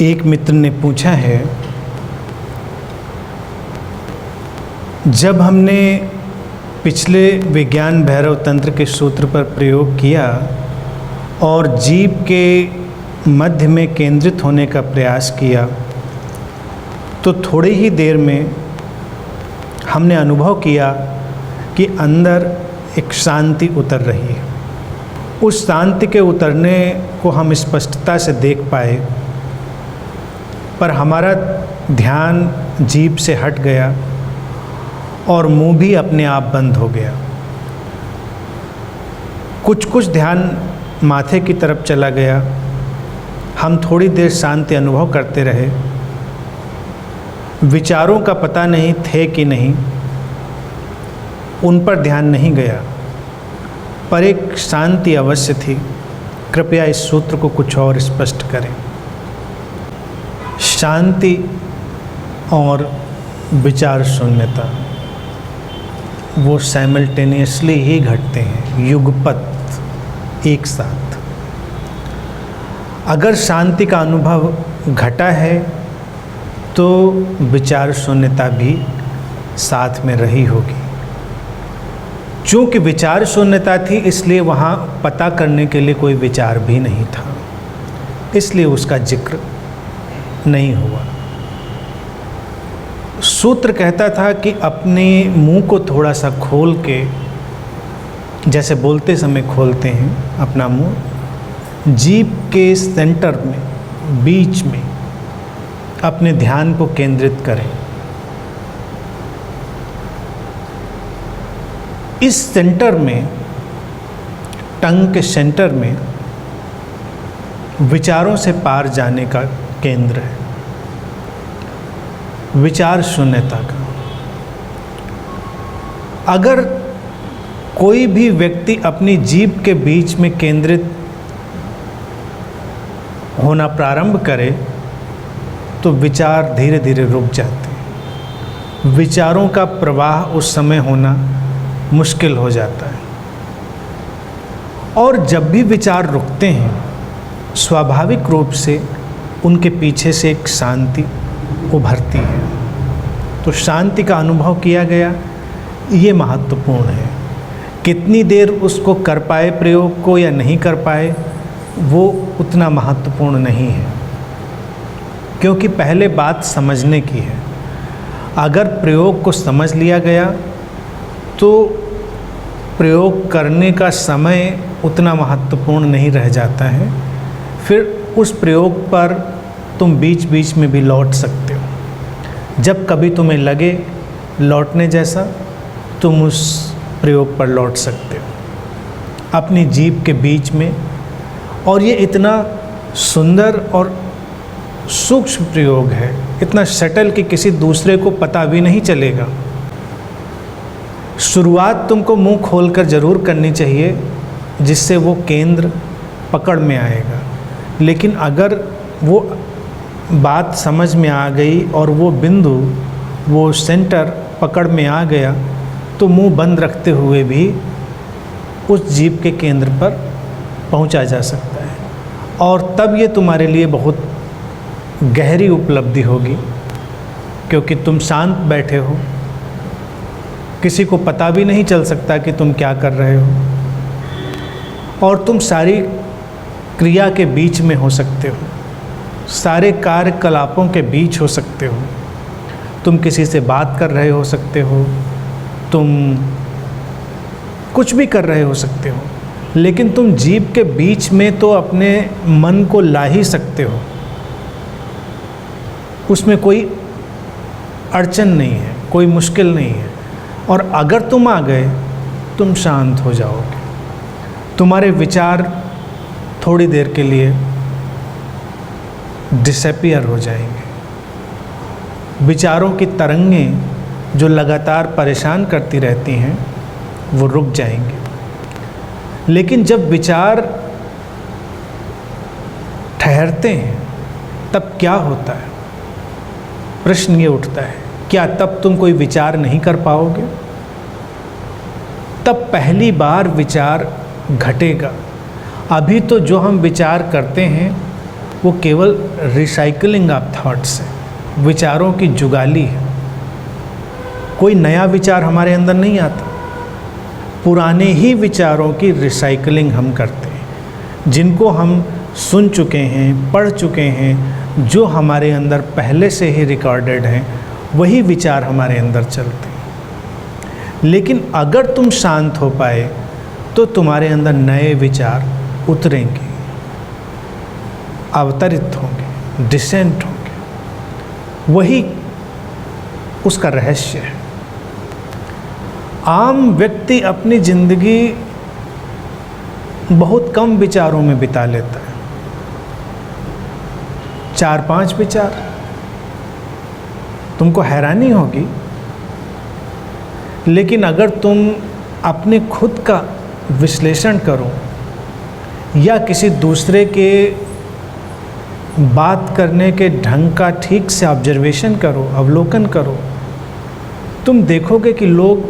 एक मित्र ने पूछा है, जब हमने पिछले विज्ञान भैरव तंत्र के सूत्र पर प्रयोग किया और जीभ के मध्य में केंद्रित होने का प्रयास किया तो थोड़ी ही देर में हमने अनुभव किया कि अंदर एक शांति उतर रही है। उस शांति के उतरने को हम स्पष्टता से देख पाए, पर हमारा ध्यान जीभ से हट गया और मुंह भी अपने आप बंद हो गया। कुछ ध्यान माथे की तरफ चला गया। हम थोड़ी देर शांति अनुभव करते रहे। विचारों का पता नहीं थे कि नहीं, उन पर ध्यान नहीं गया, पर एक शांति अवश्य थी। कृपया इस सूत्र को कुछ और स्पष्ट करें। शांति और विचार शून्यता वो साइमल्टेनियसली ही घटते हैं, युगपत एक साथ। अगर शांति का अनुभव घटा है तो विचार शून्यता भी साथ में रही होगी। चूँकि विचार शून्यता थी इसलिए वहाँ पता करने के लिए कोई विचार भी नहीं था, इसलिए उसका जिक्र नहीं हुआ। सूत्र कहता था कि अपने मुंह को थोड़ा सा खोल के, जैसे बोलते समय खोलते हैं अपना मुंह, जीभ के सेंटर में, बीच में अपने ध्यान को केंद्रित करें। इस सेंटर में, टंग के सेंटर में विचारों से पार जाने का केंद्र है, विचार शून्यता का। अगर कोई भी व्यक्ति अपनी जीभ के बीच में केंद्रित होना प्रारंभ करे तो विचार धीरे धीरे रुक जाते हैं। विचारों का प्रवाह उस समय होना मुश्किल हो जाता है। और जब भी विचार रुकते हैं, स्वाभाविक रूप से उनके पीछे से एक शांति उभरती है। तो शांति का अनुभव किया गया, ये महत्वपूर्ण है। कितनी देर उसको कर पाए प्रयोग को या नहीं कर पाए, वो उतना महत्वपूर्ण नहीं है, क्योंकि पहले बात समझने की है। अगर प्रयोग को समझ लिया गया तो प्रयोग करने का समय उतना महत्वपूर्ण नहीं रह जाता है। फिर उस प्रयोग पर तुम बीच बीच में भी लौट सकते हो। जब कभी तुम्हें लगे लौटने जैसा, तुम उस प्रयोग पर लौट सकते हो अपनी जीभ के बीच में। और ये इतना सुंदर और सूक्ष्म प्रयोग है, इतना सटल कि किसी दूसरे को पता भी नहीं चलेगा। शुरुआत तुमको मुंह खोलकर ज़रूर करनी चाहिए, जिससे वो केंद्र पकड़ में आएगा। लेकिन अगर वो बात समझ में आ गई और वो बिंदु, वो सेंटर पकड़ में आ गया, तो मुंह बंद रखते हुए भी उस जीभ के केंद्र पर पहुंचा जा सकता है। और तब ये तुम्हारे लिए बहुत गहरी उपलब्धि होगी, क्योंकि तुम शांत बैठे हो, किसी को पता भी नहीं चल सकता कि तुम क्या कर रहे हो। और तुम सारी क्रिया के बीच में हो सकते हो, सारे कार्यकलापों के बीच हो सकते हो। तुम किसी से बात कर रहे हो सकते हो, तुम कुछ भी कर रहे हो सकते हो, लेकिन तुम जीभ के बीच में तो अपने मन को ला ही सकते हो। उसमें कोई अड़चन नहीं है, कोई मुश्किल नहीं है। और अगर तुम आ गए, तुम शांत हो जाओगे। तुम्हारे विचार थोड़ी देर के लिए डिसअपीयर हो जाएंगे। विचारों की तरंगें जो लगातार परेशान करती रहती हैं, वो रुक जाएंगे। लेकिन जब विचार ठहरते हैं, तब क्या होता है? प्रश्न ये उठता है, क्या तब तुम कोई विचार नहीं कर पाओगे? तब पहली बार विचार घटेगा। अभी तो जो हम विचार करते हैं वो केवल रिसाइकलिंग ऑफ थॉट्स है, विचारों की जुगाली है। कोई नया विचार हमारे अंदर नहीं आता, पुराने ही विचारों की रिसाइकलिंग हम करते हैं, जिनको हम सुन चुके हैं, पढ़ चुके हैं, जो हमारे अंदर पहले से ही रिकॉर्डेड हैं, वही विचार हमारे अंदर चलते हैं। लेकिन अगर तुम शांत हो पाए तो तुम्हारे अंदर नए विचार उतरेंगे, अवतरित होंगे, डिसेंट होंगे। वही उसका रहस्य है। आम व्यक्ति अपनी ज़िंदगी बहुत कम विचारों में बिता लेता है, 4-5 विचार। तुमको हैरानी होगी, लेकिन अगर तुम अपने खुद का विश्लेषण करो या किसी दूसरे के बात करने के ढंग का ठीक से ऑब्जर्वेशन करो, अवलोकन करो, तुम देखोगे कि लोग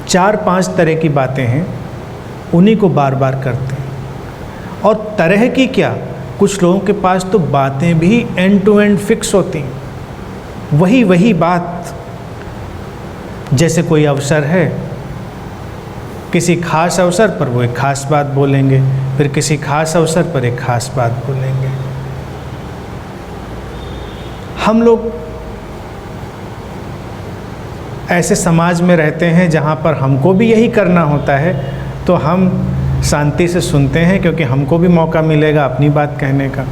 4-5 तरह की बातें हैं, उन्हीं को बार बार करते हैं। और तरह की क्या, कुछ लोगों के पास तो बातें भी एंड टू एंड फिक्स होती हैं, वही बात। जैसे कोई अवसर है, किसी खास अवसर पर वो एक खास बात बोलेंगे, फिर किसी खास अवसर पर एक खास बात बोलेंगे। हम लोग ऐसे समाज में रहते हैं जहाँ पर हमको भी यही करना होता है, तो हम शांति से सुनते हैं, क्योंकि हमको भी मौका मिलेगा अपनी बात कहने का।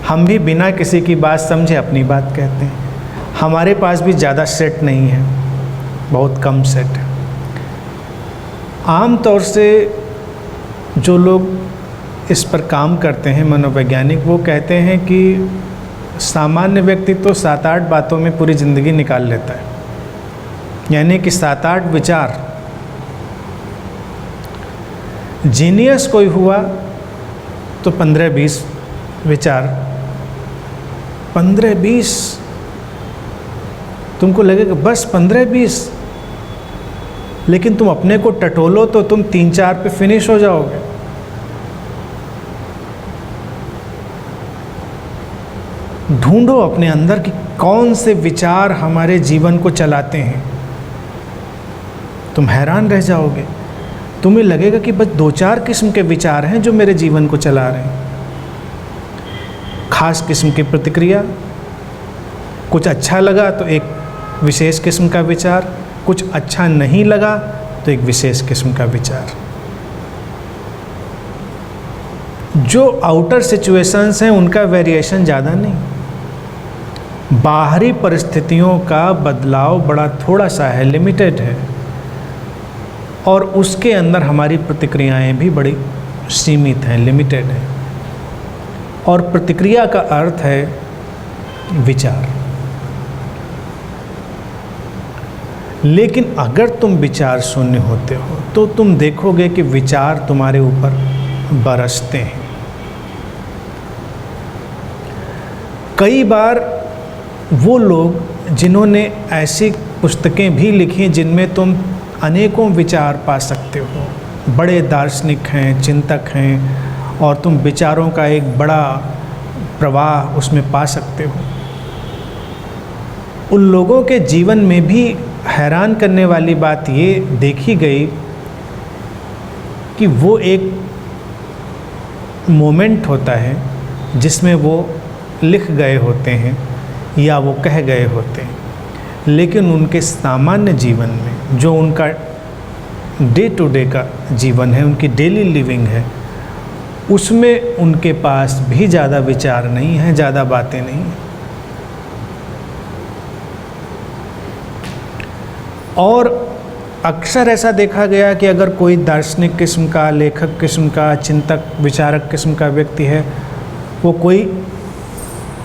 हम भी बिना किसी की बात समझे अपनी बात कहते हैं। हमारे पास भी ज़्यादा सेट नहीं है, बहुत कम सेट है। आम तौर से जो लोग इस पर काम करते हैं, मनोवैज्ञानिक, वो कहते हैं कि सामान्य व्यक्ति तो 7-8 बातों में पूरी ज़िंदगी निकाल लेता है, यानी कि 7-8 विचार। जीनियस कोई हुआ तो 15-20 विचार, 15-20। तुमको लगेगा बस 15-20, लेकिन तुम अपने को टटोलो तो तुम 3-4 पे फिनिश हो जाओगे। ढूंढो अपने अंदर कि कौन से विचार हमारे जीवन को चलाते हैं, तुम हैरान रह जाओगे। तुम्हें लगेगा कि बस 2-4 किस्म के विचार हैं जो मेरे जीवन को चला रहे हैं। खास किस्म की प्रतिक्रिया, कुछ अच्छा लगा तो एक विशेष किस्म का विचार, कुछ अच्छा नहीं लगा तो एक विशेष किस्म का विचार। जो आउटर सिचुएशंस हैं उनका वेरिएशन ज़्यादा नहीं, बाहरी परिस्थितियों का बदलाव बड़ा थोड़ा सा है, लिमिटेड है, और उसके अंदर हमारी प्रतिक्रियाएं भी बड़ी सीमित हैं, लिमिटेड हैं। और प्रतिक्रिया का अर्थ है विचार। लेकिन अगर तुम विचार शून्य होते हो तो तुम देखोगे कि विचार तुम्हारे ऊपर बरसते हैं। कई बार वो लोग जिन्होंने ऐसी पुस्तकें भी लिखी जिनमें तुम अनेकों विचार पा सकते हो, बड़े दार्शनिक हैं, चिंतक हैं, और तुम विचारों का एक बड़ा प्रवाह उसमें पा सकते हो। उन लोगों के जीवन में भी हैरान करने वाली बात ये देखी गई कि वो एक मोमेंट होता है जिसमें वो लिख गए होते हैं या वो कह गए होते हैं, लेकिन उनके सामान्य जीवन में जो उनका डे टू डे का जीवन है, उनकी डेली लिविंग है, उसमें उनके पास भी ज़्यादा विचार नहीं है, ज़्यादा बातें नहीं हैं। और अक्सर ऐसा देखा गया कि अगर कोई दार्शनिक किस्म का, लेखक किस्म का, चिंतक, विचारक किस्म का व्यक्ति है, वो कोई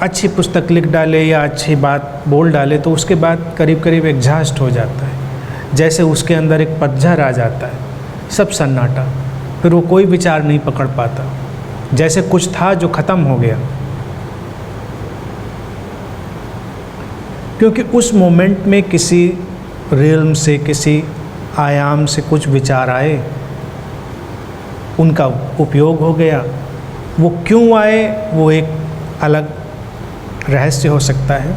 अच्छी पुस्तक लिख डाले या अच्छी बात बोल डाले तो उसके बाद करीब करीब एग्जॉस्ट हो जाता है, जैसे उसके अंदर एक पतझड़ आ जाता है, सब सन्नाटा, फिर वो कोई विचार नहीं पकड़ पाता, जैसे कुछ था जो ख़त्म हो गया। क्योंकि उस मोमेंट में किसी रियल्म से, किसी आयाम से कुछ विचार आए, उनका उपयोग हो गया वो क्यों आए वो एक अलग रहस्य हो सकता है,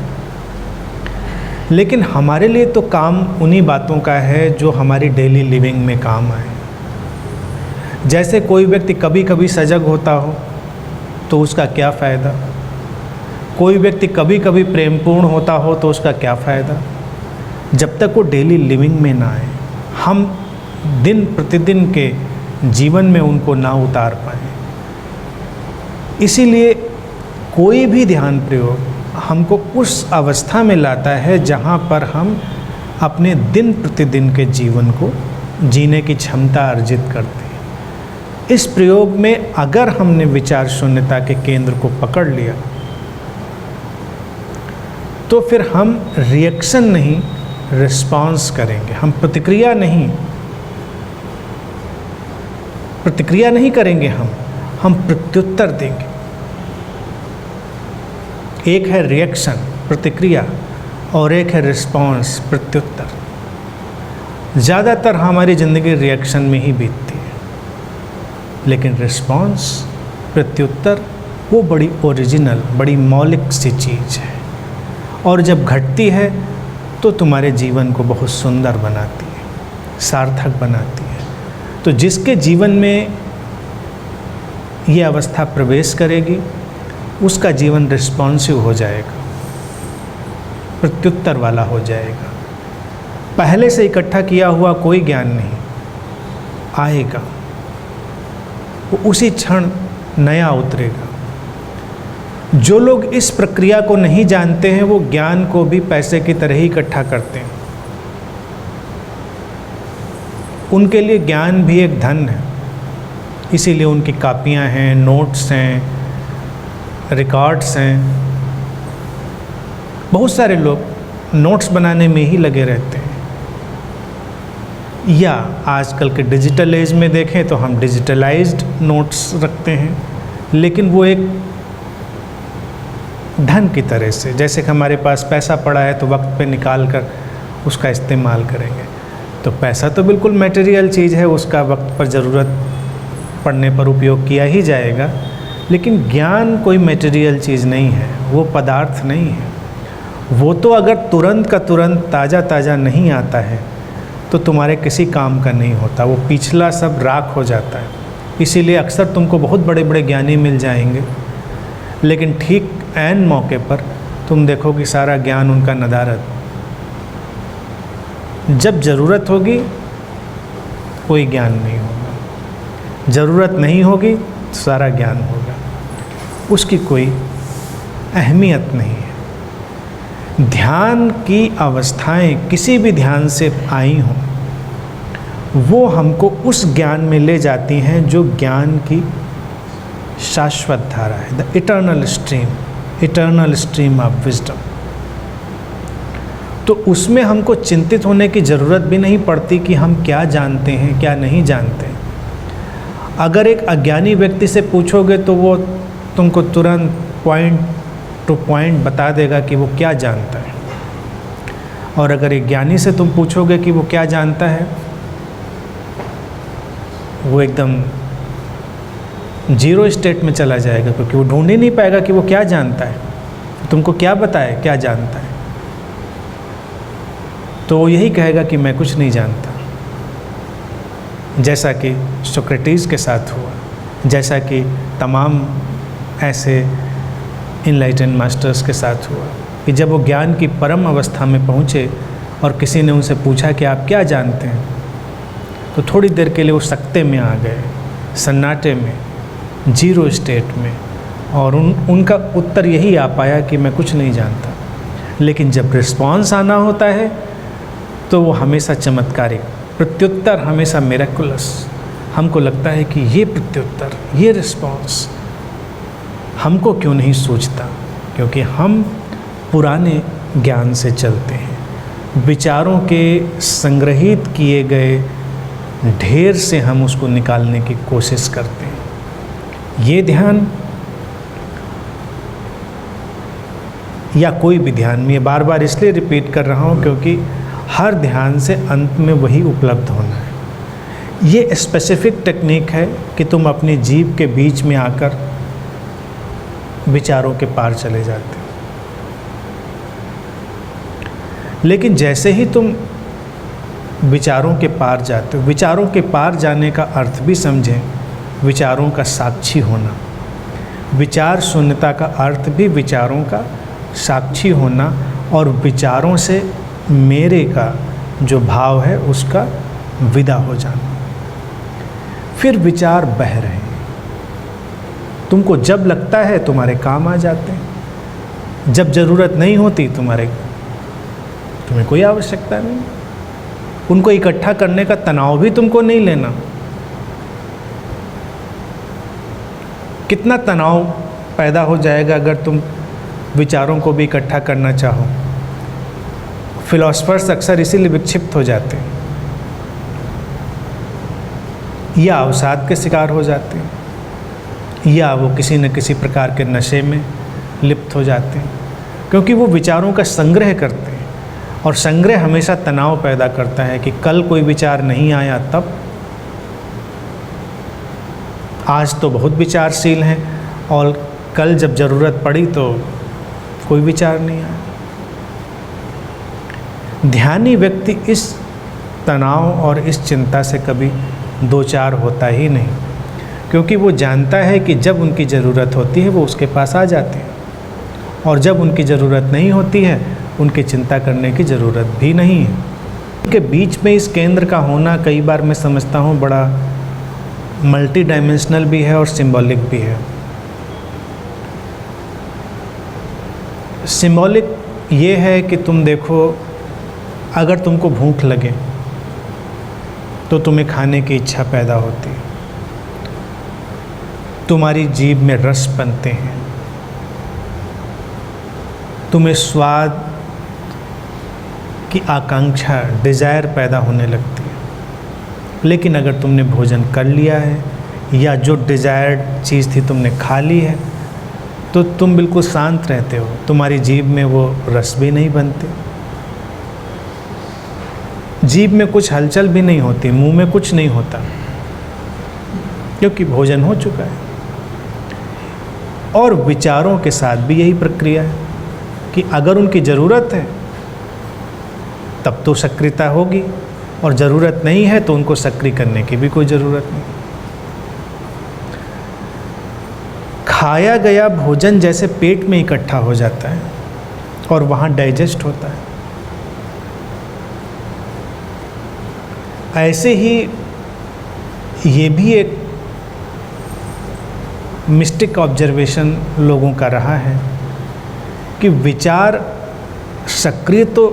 लेकिन हमारे लिए तो काम उन्हीं बातों का है जो हमारी डेली लिविंग में काम आए। जैसे कोई व्यक्ति कभी कभी सजग होता हो तो उसका क्या फ़ायदा, कोई व्यक्ति कभी कभी प्रेमपूर्ण होता हो तो उसका क्या फ़ायदा, जब तक वो डेली लिविंग में ना आए, हम दिन प्रतिदिन के जीवन में उनको ना उतार पाए। इसीलिए कोई भी ध्यान प्रयोग हमको उस अवस्था में लाता है जहाँ पर हम अपने दिन प्रतिदिन के जीवन को जीने की क्षमता अर्जित करते हैं। इस प्रयोग में अगर हमने विचार शून्यता के केंद्र को पकड़ लिया तो फिर हम रिएक्शन नहीं रिस्पॉन्स करेंगे, हम प्रतिक्रिया नहीं करेंगे, हम प्रत्युत्तर देंगे। एक है रिएक्शन प्रतिक्रिया और एक है रिस्पॉन्स प्रत्युत्तर। ज़्यादातर हमारी ज़िंदगी रिएक्शन में ही बीतती है, लेकिन रिस्पॉन्स प्रत्युत्तर वो बड़ी ओरिजिनल, बड़ी मौलिक सी चीज़ है, और जब घटती है तो तुम्हारे जीवन को बहुत सुंदर बनाती है, सार्थक बनाती है। तो जिसके जीवन में ये अवस्था प्रवेश करेगी उसका जीवन रिस्पॉन्सिव हो जाएगा, प्रत्युत्तर वाला हो जाएगा। पहले से इकट्ठा किया हुआ कोई ज्ञान नहीं आएगा, वो उसी क्षण नया उतरेगा। जो लोग इस प्रक्रिया को नहीं जानते हैं वो ज्ञान को भी पैसे की तरह ही इकट्ठा करते हैं। उनके लिए ज्ञान भी एक धन है, इसीलिए उनकी कापियाँ हैं, नोट्स हैं, रिकॉर्ड्स हैं। बहुत सारे लोग नोट्स बनाने में ही लगे रहते हैं। या आजकल के डिजिटल एज में देखें तो हम डिजिटलाइज्ड नोट्स रखते हैं, लेकिन वो एक धन की तरह से, जैसे कि हमारे पास पैसा पड़ा है तो वक्त पे निकाल कर उसका इस्तेमाल करेंगे। तो पैसा तो बिल्कुल मटेरियल चीज़ है, उसका वक्त पर ज़रूरत पड़ने पर उपयोग किया ही जाएगा, लेकिन ज्ञान कोई मटेरियल चीज़ नहीं है, वो पदार्थ नहीं है। वो तो अगर तुरंत का तुरंत ताज़ा ताज़ा नहीं आता है तो तुम्हारे किसी काम का नहीं होता, वो पिछला सब राख हो जाता है। इसीलिए अक्सर तुमको बहुत बड़े बड़े ज्ञानी मिल जाएंगे, लेकिन ठीक ऐन मौके पर तुम देखो कि सारा ज्ञान उनका नदारद। जब ज़रूरत होगी कोई ज्ञान नहीं होगा, ज़रूरत नहीं होगी तो सारा ज्ञान होगा, उसकी कोई अहमियत नहीं है। ध्यान की अवस्थाएं किसी भी ध्यान से आई हों, वो हमको उस ज्ञान में ले जाती हैं जो ज्ञान की शाश्वत धारा है, the eternal stream of wisdom. तो उसमें हमको चिंतित होने की ज़रूरत भी नहीं पड़ती कि हम क्या जानते हैं क्या नहीं जानते। अगर एक अज्ञानी व्यक्ति से पूछोगे तो वो तुमको तुरंत पॉइंट टू पॉइंट बता देगा कि वो क्या जानता है, और अगर एक ज्ञानी से तुम पूछोगे कि वो क्या जानता है, वो एकदम जीरो स्टेट में चला जाएगा, क्योंकि वो ढूंढ ही नहीं पाएगा कि वो क्या जानता है, तुमको क्या बताए क्या जानता है। तो वो यही कहेगा कि मैं कुछ नहीं जानता, जैसा कि सोक्रेटिस के साथ हुआ, जैसा कि तमाम ऐसे इनलाइटेंड मास्टर्स के साथ हुआ, कि जब वो ज्ञान की परम अवस्था में पहुँचे और किसी ने उनसे पूछा कि आप क्या जानते हैं, तो थोड़ी देर के लिए वो सकते में आ गए, सन्नाटे में, जीरो स्टेट में, और उनका उत्तर यही आ पाया कि मैं कुछ नहीं जानता। लेकिन जब रिस्पॉन्स आना होता है तो वो हमेशा चमत्कारिक, प्रत्युत्तर हमेशा मिरेकुलस। हमको लगता है कि ये प्रत्युत्तर, ये रिस्पॉन्स हमको क्यों नहीं सूझता, क्योंकि हम पुराने ज्ञान से चलते हैं, विचारों के संग्रहित किए गए ढेर से हम उसको निकालने की कोशिश करते हैं। ये ध्यान या कोई भी ध्यान, मैं बार बार इसलिए रिपीट कर रहा हूँ क्योंकि हर ध्यान से अंत में वही उपलब्ध होना है। ये स्पेसिफिक टेक्निक है कि तुम अपनी जीभ के बीच में आकर विचारों के पार चले जाते हो। लेकिन जैसे ही तुम विचारों के पार जाते हो, विचारों के पार जाने का अर्थ भी समझें, विचारों का साक्षी होना। विचार शून्यता का अर्थ भी विचारों का साक्षी होना और विचारों से मेरे का जो भाव है उसका विदा हो जाना। फिर विचार बह रहे हैं, तुमको जब लगता है तुम्हारे काम आ जाते हैं, जब ज़रूरत नहीं होती तुम्हें कोई आवश्यकता नहीं। उनको इकट्ठा करने का तनाव भी तुमको नहीं लेना। कितना तनाव पैदा हो जाएगा अगर तुम विचारों को भी इकट्ठा करना चाहो। फिलोसफर्स अक्सर इसीलिए विक्षिप्त हो जाते हैं या अवसाद के शिकार हो जाते हैं या वो किसी न किसी प्रकार के नशे में लिप्त हो जाते हैं, क्योंकि वो विचारों का संग्रह करते हैं और संग्रह हमेशा तनाव पैदा करता है कि कल कोई विचार नहीं आया तब, आज तो बहुत विचारशील हैं और कल जब ज़रूरत पड़ी तो कोई विचार नहीं आया। ध्यानी व्यक्ति इस तनाव और इस चिंता से कभी दो चार होता ही नहीं, क्योंकि वो जानता है कि जब उनकी ज़रूरत होती है वो उसके पास आ जाते हैं और जब उनकी ज़रूरत नहीं होती है उनकी चिंता करने की ज़रूरत भी नहीं है। उनके बीच में इस केंद्र का होना कई बार मैं समझता हूँ बड़ा मल्टी डायमेंशनल भी है और सिंबॉलिक भी है। सिंबॉलिक ये है कि तुम देखो, अगर तुमको भूख लगे तो तुम्हें खाने की इच्छा पैदा होती है, तुम्हारी जीभ में रस बनते हैं, तुम्हें स्वाद की आकांक्षा, डिज़ायर पैदा होने लगती है। लेकिन अगर तुमने भोजन कर लिया है या जो डिज़ायर्ड चीज़ थी तुमने खा ली है तो तुम बिल्कुल शांत रहते हो, तुम्हारी जीभ में वो रस भी नहीं बनते, जीभ में कुछ हलचल भी नहीं होती, मुंह में कुछ नहीं होता, क्योंकि भोजन हो चुका है। और विचारों के साथ भी यही प्रक्रिया है कि अगर उनकी ज़रूरत है तब तो सक्रियता होगी और ज़रूरत नहीं है तो उनको सक्रिय करने की भी कोई ज़रूरत नहीं। खाया गया भोजन जैसे पेट में इकट्ठा हो जाता है और वहाँ डाइजेस्ट होता है, ऐसे ही ये भी एक मिस्टिक ऑब्जर्वेशन लोगों का रहा है कि विचार सक्रिय तो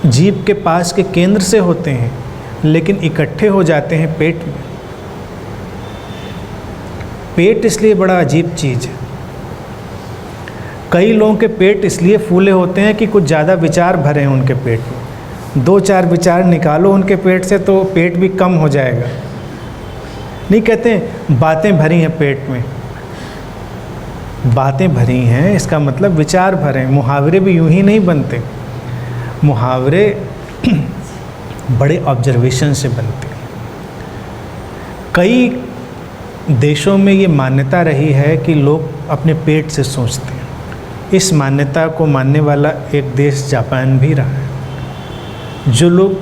जीभ के पास के केंद्र से होते हैं लेकिन इकट्ठे हो जाते हैं पेट में। पेट इसलिए बड़ा अजीब चीज़ है। कई लोगों के पेट इसलिए फूले होते हैं कि कुछ ज़्यादा विचार भरे हैं उनके पेट में। दो चार विचार निकालो उनके पेट से तो पेट भी कम हो जाएगा। नहीं कहते बातें भरी हैं पेट में, बातें भरी हैं इसका मतलब विचार भरे हैं। मुहावरे भी यूं ही नहीं बनते, मुहावरे बड़े ऑब्जर्वेशन से बनते हैं। कई देशों में ये मान्यता रही है कि लोग अपने पेट से सोचते हैं। इस मान्यता को मानने वाला एक देश जापान भी रहा है। जो लोग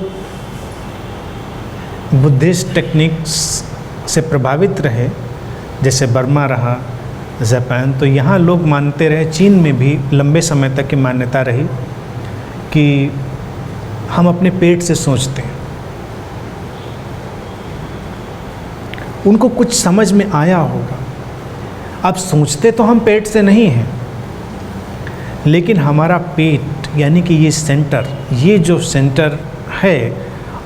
बुद्धिस्ट टेक्निक्स से प्रभावित रहे, जैसे बर्मा रहा, जापान, तो यहाँ लोग मानते रहे। चीन में भी लंबे समय तक की मान्यता रही कि हम अपने पेट से सोचते हैं। उनको कुछ समझ में आया होगा। अब सोचते तो हम पेट से नहीं हैं, लेकिन हमारा पेट यानी कि ये सेंटर, ये जो सेंटर है,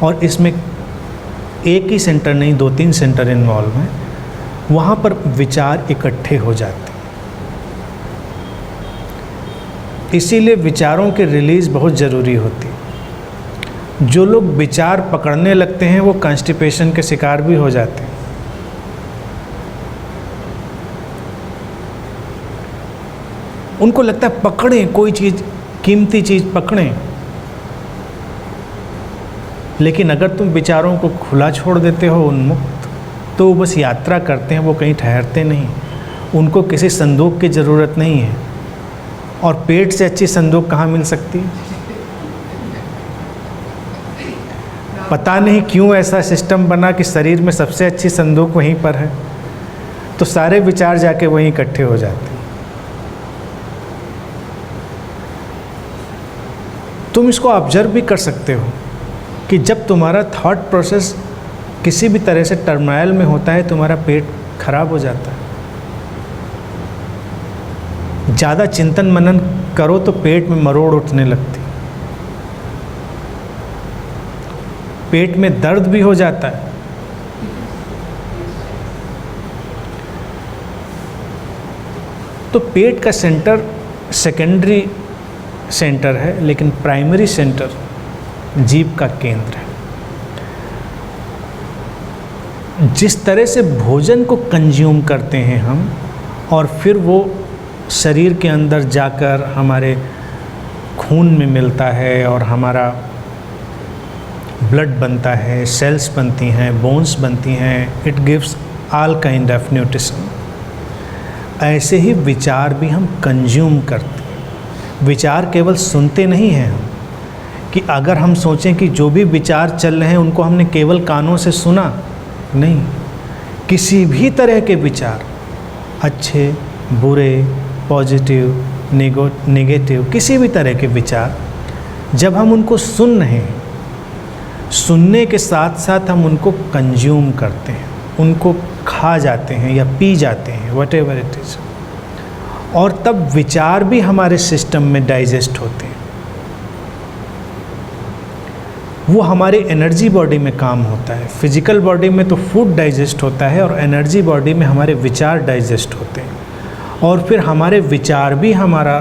और इसमें एक ही सेंटर नहीं, 2-3 सेंटर इन्वॉल्व हैं, वहाँ पर विचार इकट्ठे हो जाते हैं। इसीलिए विचारों की रिलीज़ बहुत ज़रूरी होती है। जो लोग विचार पकड़ने लगते हैं वो कॉन्स्टिपेशन के शिकार भी हो जाते हैं। उनको लगता है पकड़ें कोई चीज़, कीमती चीज़ पकड़ें, लेकिन अगर तुम विचारों को खुला छोड़ देते हो, उन्मुक्त, तो वो बस यात्रा करते हैं, वो कहीं ठहरते नहीं। उनको किसी संदूक की ज़रूरत नहीं है। और पेट से अच्छी संदूक कहाँ मिल सकती है? पता नहीं क्यों ऐसा सिस्टम बना कि शरीर में सबसे अच्छी संदूक वहीं पर है, तो सारे विचार जाके वहीं इकट्ठे हो जाते हैं। तुम इसको ऑब्जर्व भी कर सकते हो कि जब तुम्हारा थॉट प्रोसेस किसी भी तरह से टर्मोइल में होता है, तुम्हारा पेट खराब हो जाता है। ज़्यादा चिंतन मनन करो तो पेट में मरोड़ उठने लगती, पेट में दर्द भी हो जाता है। तो पेट का सेंटर सेकेंडरी सेंटर है, लेकिन प्राइमरी सेंटर जीभ का केंद्र है। जिस तरह से भोजन को कंज्यूम करते हैं हम, और फिर वो शरीर के अंदर जाकर हमारे खून में मिलता है और हमारा ब्लड बनता है, सेल्स बनती हैं, बोन्स बनती हैं, it gives all kind of nutrition. ऐसे ही विचार भी हम कंज्यूम करते हैं। विचार केवल सुनते नहीं हैं हम, कि अगर हम सोचें कि जो भी विचार चल रहे हैं उनको हमने केवल कानों से सुना, नहीं, किसी भी तरह के विचार, अच्छे, बुरे, पॉजिटिव, नेगेटिव, किसी भी तरह के विचार, जब हम उनको सुन रहे हैं, सुनने के साथ साथ हम उनको कंज्यूम करते हैं, उनको खा जाते हैं या पी जाते हैं, वट एवर इट इज़, और तब विचार भी हमारे सिस्टम में डाइजेस्ट होते हैं। वो हमारे एनर्जी बॉडी में काम होता है। फिजिकल बॉडी में तो फूड डाइजेस्ट होता है, और एनर्जी बॉडी में हमारे विचार डाइजेस्ट होते हैं, और फिर हमारे विचार भी हमारा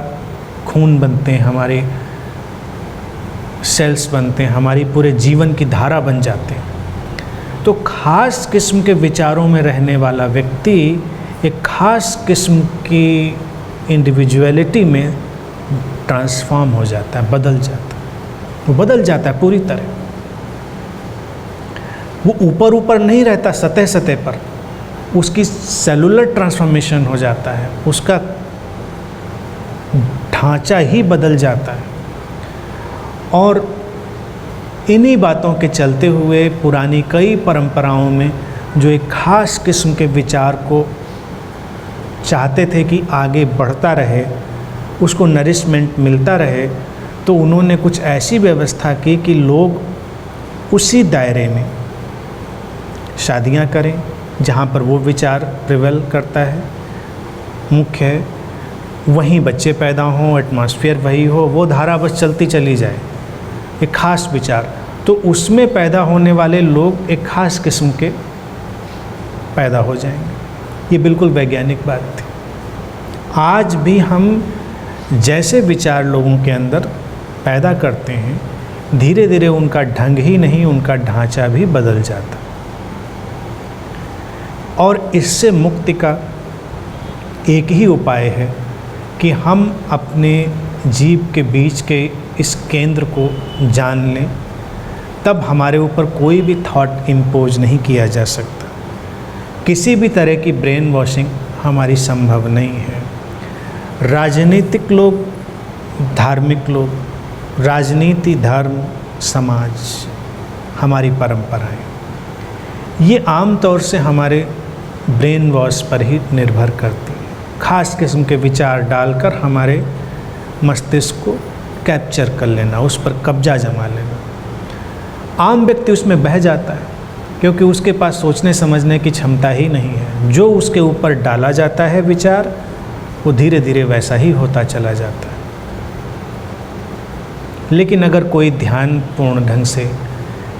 खून बनते हैं, हमारे सेल्स बनते हैं, हमारी पूरे जीवन की धारा बन जाते हैं। तो खास किस्म के विचारों में रहने वाला व्यक्ति एक खास किस्म की इंडिविजुअलिटी में ट्रांसफॉर्म हो जाता है, बदल जाता है। वो बदल जाता है पूरी तरह। वो ऊपर ऊपर नहीं रहता, सतह सतह पर, उसकी सेलुलर ट्रांसफॉर्मेशन हो जाता है, उसका ढांचा ही बदल जाता है। और इन्हीं बातों के चलते हुए पुरानी कई परंपराओं में जो एक खास किस्म के विचार को चाहते थे कि आगे बढ़ता रहे, उसको नरिशमेंट मिलता रहे, तो उन्होंने कुछ ऐसी व्यवस्था की कि लोग उसी दायरे में शादियां करें जहां पर वो विचार प्रिवेल करता है, मुख्य है, वहीं बच्चे पैदा हों, एटमॉस्फेयर वही हो, वो धारा बस चलती चली जाए, एक खास विचार, तो उसमें पैदा होने वाले लोग एक खास किस्म के पैदा हो जाएंगे। ये बिल्कुल वैज्ञानिक बात थी। आज भी हम जैसे विचार लोगों के अंदर पैदा करते हैं, धीरे धीरे उनका ढंग ही नहीं, उनका ढांचा भी बदल जाता। और इससे मुक्ति का एक ही उपाय है कि हम अपने जीव के बीच के इस केंद्र को जान लें, तब हमारे ऊपर कोई भी थॉट इम्पोज नहीं किया जा सकता। किसी भी तरह की ब्रेन वॉशिंग हमारी संभव नहीं है। राजनीतिक लोग, धार्मिक लोग, राजनीति, धर्म, समाज, हमारी परंपराएं, ये आम तौर से हमारे ब्रेन वॉश पर ही निर्भर करती है। खास किस्म के विचार डालकर हमारे मस्तिष्क को कैप्चर कर लेना, उस पर कब्जा जमा लेना। आम व्यक्ति उसमें बह जाता है क्योंकि उसके पास सोचने समझने की क्षमता ही नहीं है। जो उसके ऊपर डाला जाता है विचार, वो धीरे धीरे वैसा ही होता चला जाता है। लेकिन अगर कोई ध्यानपूर्ण ढंग से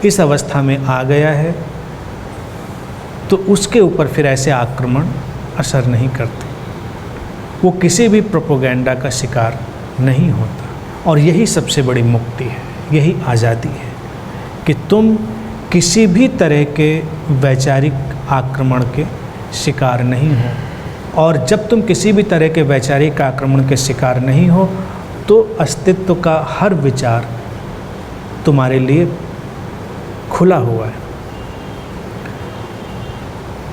इस अवस्था में आ गया है, तो उसके ऊपर फिर ऐसे आक्रमण असर नहीं करते, वो किसी भी प्रोपोगेंडा का शिकार नहीं होता। और यही सबसे बड़ी मुक्ति है, यही आज़ादी है कि तुम किसी भी तरह के वैचारिक आक्रमण के शिकार नहीं हो। और जब तुम किसी भी तरह के वैचारिक आक्रमण के शिकार नहीं हो, तो अस्तित्व का हर विचार तुम्हारे लिए खुला हुआ है।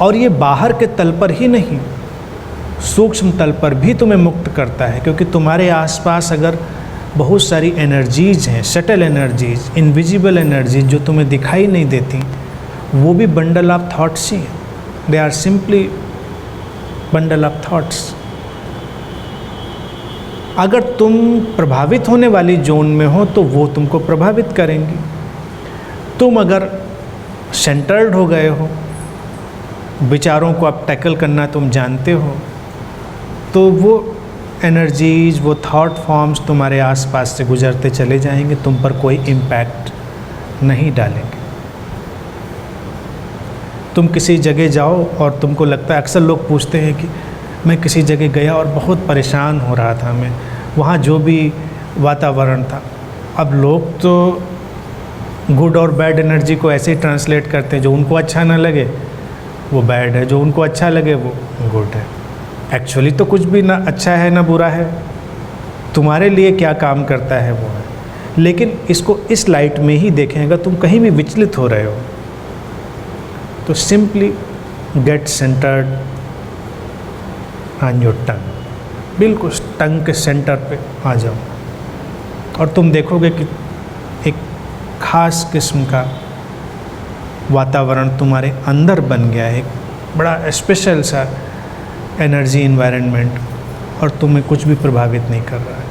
और ये बाहर के तल पर ही नहीं, सूक्ष्म तल पर भी तुम्हें मुक्त करता है, क्योंकि तुम्हारे आसपास अगर बहुत सारी एनर्जीज हैं, सटल एनर्जीज, इनविजिबल एनर्जीज जो तुम्हें दिखाई नहीं देती, वो भी बंडल ऑफ थॉट्स ही हैं। They are simply bundle of thoughts. अगर तुम प्रभावित होने वाली जोन में हो तो वो तुमको प्रभावित करेंगी। तुम अगर सेंटर्ड हो गए हो, विचारों को अब टैकल करना तुम जानते हो, तो वो एनर्जीज, वो थॉट फॉर्म्स तुम्हारे आसपास से गुजरते चले जाएंगे, तुम पर कोई इम्पैक्ट नहीं डालेंगे। तुम किसी जगह जाओ और तुमको लगता है, अक्सर लोग पूछते हैं कि मैं किसी जगह गया और बहुत परेशान हो रहा था, मैं वहाँ जो भी वातावरण था। अब लोग तो गुड और बैड एनर्जी को ऐसे ही ट्रांसलेट करते हैं, जो उनको अच्छा ना लगे वो बैड है, जो उनको अच्छा लगे वो गुड है। एक्चुअली तो कुछ भी ना अच्छा है ना बुरा है, तुम्हारे लिए क्या काम करता है वो है। लेकिन इसको इस लाइट में ही देखें, अगर तुम कहीं भी विचलित हो रहे हो तो simply get centred on your tongue, बिल्कुल टंग के सेंटर पे आ जाओ, और तुम देखोगे कि एक खास किस्म का वातावरण तुम्हारे अंदर बन गया है, एक बड़ा स्पेशल सा एनर्जी इन्वायरमेंट, और तुम्हें कुछ भी प्रभावित नहीं कर रहा है।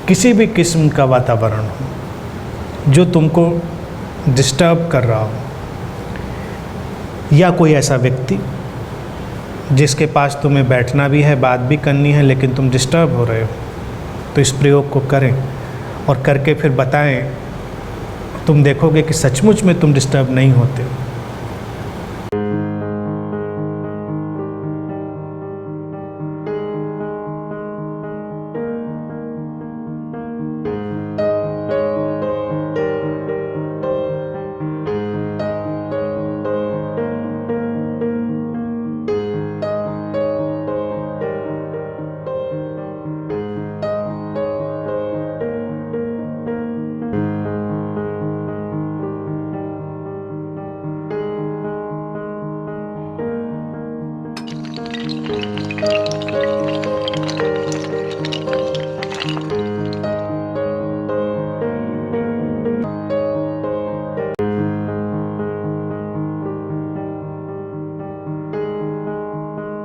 किसी भी किस्म का वातावरण हो जो तुमको डिस्टर्ब कर रहा हो, या कोई ऐसा व्यक्ति जिसके पास तुम्हें बैठना भी है, बात भी करनी है, लेकिन तुम डिस्टर्ब हो रहे हो, तो इस प्रयोग को करें और करके फिर बताएं। तुम देखोगे कि सचमुच में तुम डिस्टर्ब नहीं होते।